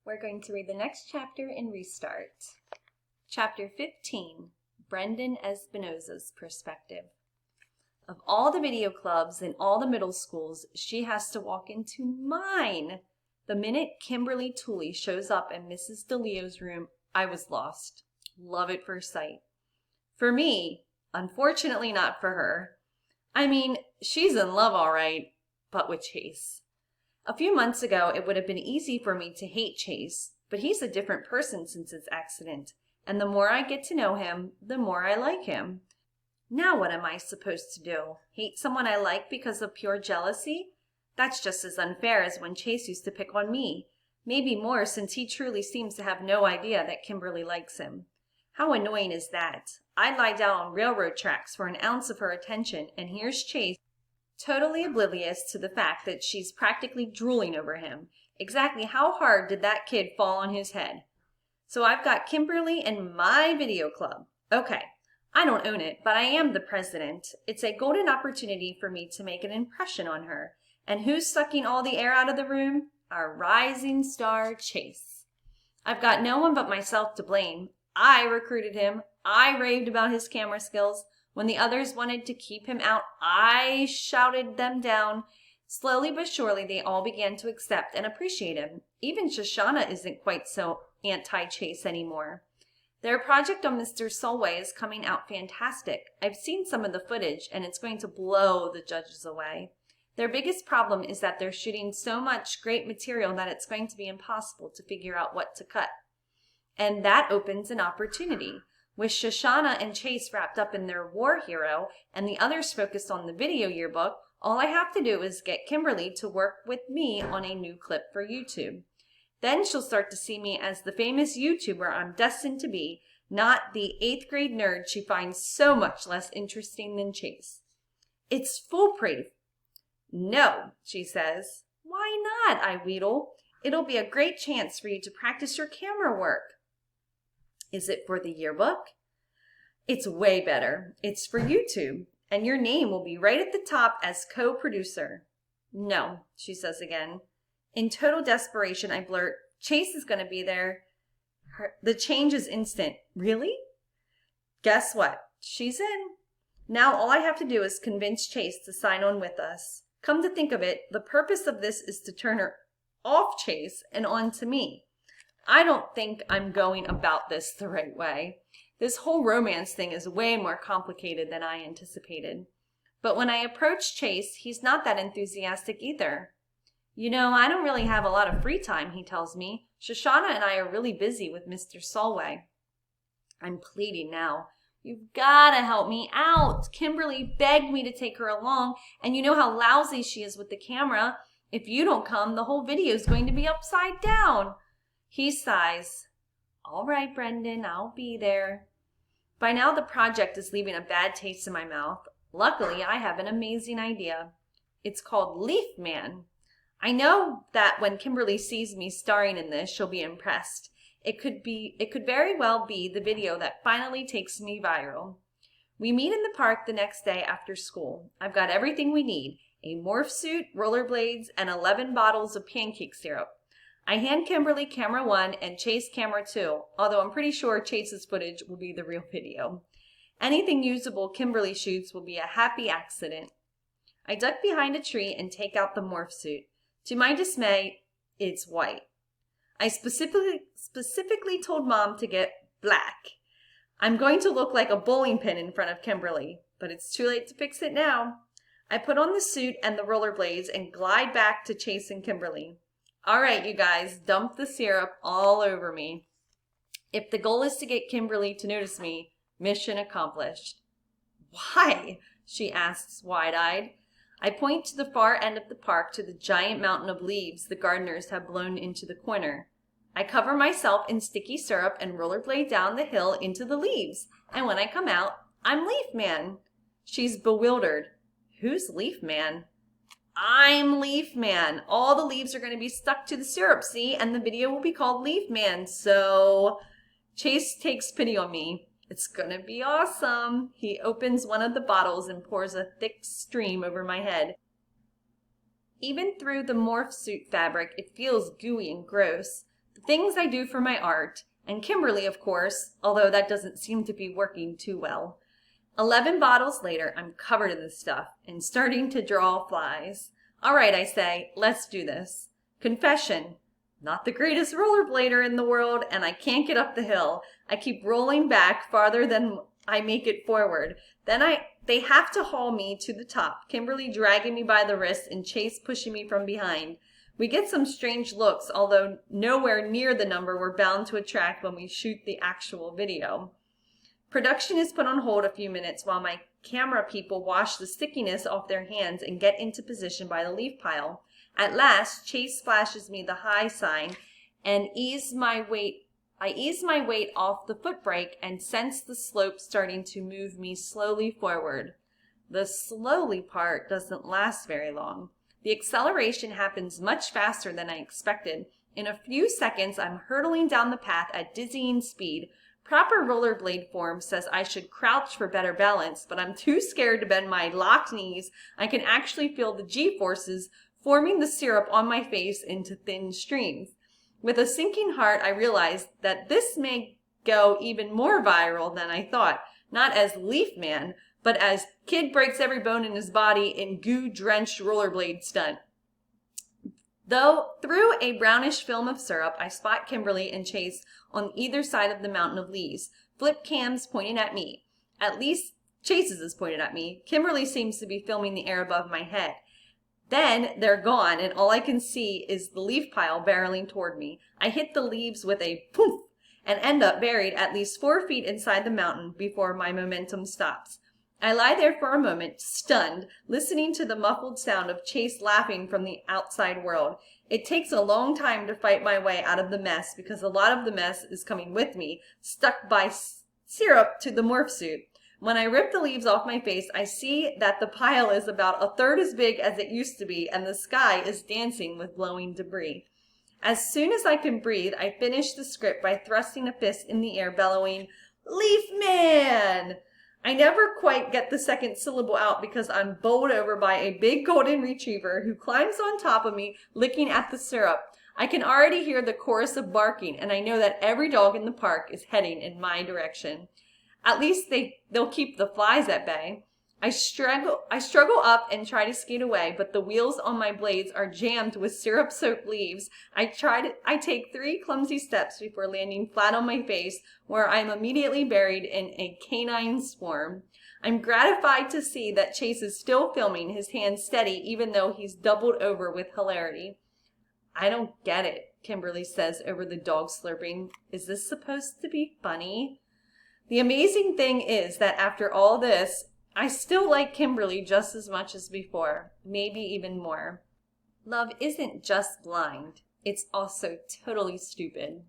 We're going to read the next chapter in Restart. Chapter 15, Brendan Espinosa's Perspective. Of all the video clubs in all the middle schools, she has to walk into mine. The minute Kimberly Tooley shows up in Mrs. DeLeo's room, I was lost. Love at first sight. For me, unfortunately not for her. I mean, she's in love all right, but with Chase. A few months ago, it would have been easy for me to hate Chase, but he's a different person since his accident, and the more I get to know him, the more I like him. Now what am I supposed to do? Hate someone I like because of pure jealousy? That's just as unfair as when Chase used to pick on me. Maybe more, since he truly seems to have no idea that Kimberly likes him. How annoying is that? I lie down on railroad tracks for an ounce of her attention, and here's Chase, totally oblivious to the fact that she's practically drooling over him. Exactly how hard did that kid fall on his head? So I've got Kimberly in my video club. Okay, I don't own it, but I am the president. It's a golden opportunity for me to make an impression on her. And who's sucking all the air out of the room? Our rising star, Chase. I've got no one but myself to blame. I recruited him. I raved about his camera skills. When the others wanted to keep him out, I shouted them down. Slowly but surely, they all began to accept and appreciate him. Even Shoshana isn't quite so anti-Chase anymore. Their project on Mr. Solway is coming out fantastic. I've seen some of the footage, and it's going to blow the judges away. Their biggest problem is that they're shooting so much great material that it's going to be impossible to figure out what to cut. And that opens an opportunity. With Shoshana and Chase wrapped up in their war hero and the others focused on the video yearbook, all I have to do is get Kimberly to work with me on a new clip for YouTube. Then she'll start to see me as the famous YouTuber I'm destined to be, not the 8th grade nerd she finds so much less interesting than Chase. It's foolproof. No, she says. Why not? I wheedle. It'll be a great chance for you to practice your camera work. Is it for the yearbook? It's way better. It's for YouTube, and your name will be right at the top as co-producer. No, she says again. In total desperation, I blurt, Chase is going to be there. The change is instant. Really? Guess what? She's in. Now all I have to do is convince Chase to sign on with us. Come to think of it, the purpose of this is to turn her off Chase and on to me. I don't think I'm going about this the right way. This whole romance thing is way more complicated than I anticipated. But when I approach Chase, he's not that enthusiastic either. You know, I don't really have a lot of free time, he tells me. Shoshana and I are really busy with Mr. Solway. I'm pleading now. You've got to help me out. Kimberly begged me to take her along, and you know how lousy she is with the camera. If you don't come, the whole video is going to be upside down. He sighs. All right, Brendan, I'll be there. By now, the project is leaving a bad taste in my mouth. Luckily, I have an amazing idea. It's called Leaf Man. I know that when Kimberly sees me starring in this, she'll be impressed. It could very well be the video that finally takes me viral. We meet in the park the next day after school. I've got everything we need: a morph suit, rollerblades, and 11 bottles of pancake syrup. I hand Kimberly camera 1 and Chase camera 2, although I'm pretty sure Chase's footage will be the real video. Anything usable Kimberly shoots will be a happy accident. I duck behind a tree and take out the morph suit. To my dismay, it's white. I specifically told Mom to get black. I'm going to look like a bowling pin in front of Kimberly, but it's too late to fix it now. I put on the suit and the rollerblades and glide back to Chase and Kimberly. All right, you guys, dump the syrup all over me. If the goal is to get Kimberly to notice me, mission accomplished. Why? She asks, wide-eyed. I point to the far end of the park to the giant mountain of leaves the gardeners have blown into the corner. I cover myself in sticky syrup and rollerblade down the hill into the leaves, and when I come out, I'm Leaf Man. She's bewildered. Who's Leaf Man? I'm Leaf Man. All the leaves are going to be stuck to the syrup, see? And the video will be called Leaf Man. So Chase takes pity on me. It's going to be awesome. He opens one of the bottles and pours a thick stream over my head. Even through the morph suit fabric, it feels gooey and gross. the things I do for my art, and Kimberly, of course, although that doesn't seem to be working too well. 11 bottles later, I'm covered in this stuff and starting to draw flies. All right, I say, let's do this. Confession. Not the greatest rollerblader in the world, and I can't get up the hill. I keep rolling back farther than I make it forward. Then they have to haul me to the top, Kimberly dragging me by the wrist and Chase pushing me from behind. We get some strange looks, although nowhere near the number we're bound to attract when we shoot the actual video. Production is put on hold a few minutes while my camera people wash the stickiness off their hands and get into position by the leaf pile. At last, Chase flashes me the high sign and I ease my weight off the foot brake and sense the slope starting to move me slowly forward. The slowly part doesn't last very long. The acceleration happens much faster than I expected. In a few seconds, I'm hurtling down the path at dizzying speed. Proper rollerblade form says I should crouch for better balance, but I'm too scared to bend my locked knees. I can actually feel the G-forces forming the syrup on my face into thin streams. With a sinking heart, I realized that this may go even more viral than I thought, not as Leaf Man, but as kid breaks every bone in his body in goo-drenched rollerblade stunt. Though through a brownish film of syrup, I spot Kimberly and Chase on either side of the mountain of leaves, flip cams pointing at me. At least Chase's is pointed at me. Kimberly seems to be filming the air above my head. Then they're gone, and all I can see is the leaf pile barreling toward me. I hit the leaves with a poof and end up buried at least 4 feet inside the mountain before my momentum stops. I lie there for a moment, stunned, listening to the muffled sound of Chase laughing from the outside world. It takes a long time to fight my way out of the mess because a lot of the mess is coming with me, stuck by syrup to the morph suit. When I rip the leaves off my face, I see that the pile is about 1/3 as big as it used to be, and the sky is dancing with glowing debris. As soon as I can breathe, I finish the script by thrusting a fist in the air, bellowing, "Leaf Man!" I never quite get the second syllable out because I'm bowled over by a big golden retriever who climbs on top of me, licking at the syrup. I can already hear the chorus of barking, and I know that every dog in the park is heading in my direction. At least they'll keep the flies at bay. I struggle up and try to skate away, but the wheels on my blades are jammed with syrup-soaked leaves. I take 3 clumsy steps before landing flat on my face, where I am immediately buried in a canine swarm. I'm gratified to see that Chase is still filming, his hands steady, even though he's doubled over with hilarity. "I don't get it," Kimberly says over the dog slurping. "Is this supposed to be funny?" The amazing thing is that after all this, I still like Kimberly just as much as before, maybe even more. Love isn't just blind, it's also totally stupid.